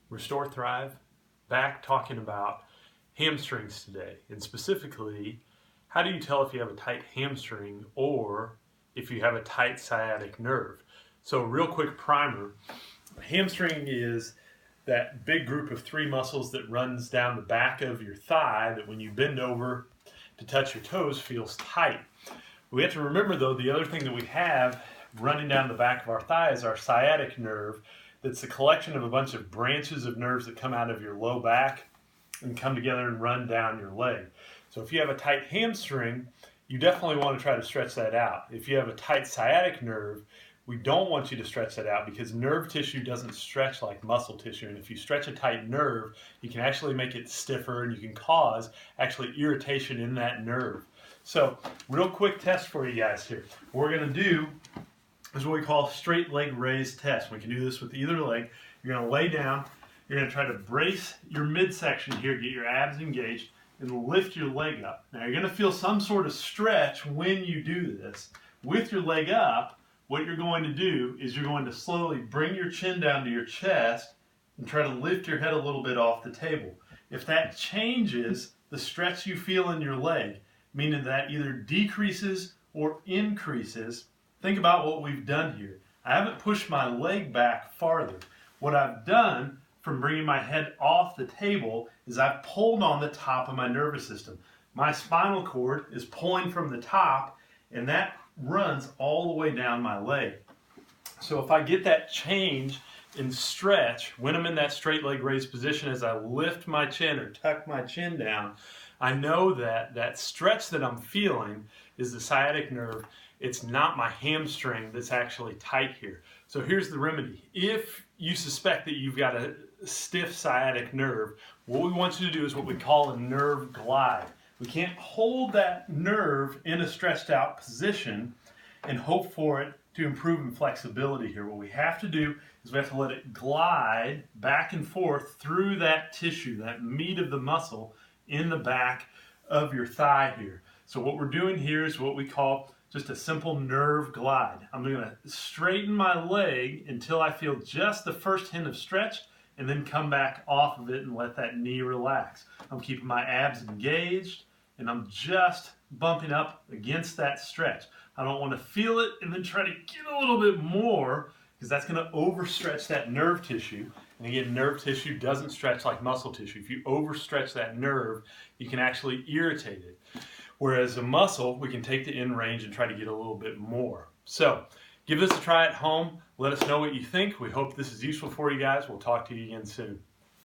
Restore Thrive, back talking about hamstrings today, and specifically, how do you tell if you have a tight hamstring or if you have a tight sciatic nerve? So real quick primer, hamstring is that big group of three muscles that runs down the back of your thigh that when you bend over to touch your toes feels tight. We have to remember though, the other thing that we have running down the back of our thigh is our sciatic nerve. That's a collection of a bunch of branches of nerves that come out of your low back and come together and run down your leg. So if you have a tight hamstring, you definitely want to try to stretch that out. If you have a tight sciatic nerve, we don't want you to stretch that out because nerve tissue doesn't stretch like muscle tissue. And if you stretch a tight nerve, you can actually make it stiffer and you can cause actually irritation in that nerve. So real quick test for you guys here. What we're going to do is what we call straight leg raise test. We can do this with either leg. You're going to lay down. You're going to try to brace your midsection here, get your abs engaged, and lift your leg up. Now you're going to feel some sort of stretch when you do this. With your leg up, what you're going to do is you're going to slowly bring your chin down to your chest and try to lift your head a little bit off the table. If that changes the stretch you feel in your leg, meaning that either decreases or increases, think about what we've done here. I haven't pushed my leg back farther. What I've done from bringing my head off the table is I've pulled on the top of my nervous system. My spinal cord is pulling from the top, and that runs all the way down my leg. So if I get that change in stretch when I'm in that straight leg raised position as I lift my chin or tuck my chin down, I know that that stretch that I'm feeling is the sciatic nerve. It's not my hamstring that's actually tight here. So here's the remedy. If you suspect that you've got a stiff sciatic nerve, what we want you to do is what we call a nerve glide. We can't hold that nerve in a stretched out position and hope for it to improve in flexibility here. What we have to do is we have to let it glide back and forth through that tissue, that meat of the muscle in the back of your thigh here. So what we're doing here is what we call just a simple nerve glide. I'm going to straighten my leg until I feel just the first hint of stretch and then come back off of it and let that knee relax. I'm keeping my abs engaged and I'm just bumping up against that stretch. I don't want to feel it and then try to get a little bit more because that's going to overstretch that nerve tissue. And again, nerve tissue doesn't stretch like muscle tissue. If you overstretch that nerve, you can actually irritate it. Whereas a muscle, we can take the end range and try to get a little bit more. So give this a try at home. Let us know what you think. We hope this is useful for you guys. We'll talk to you again soon.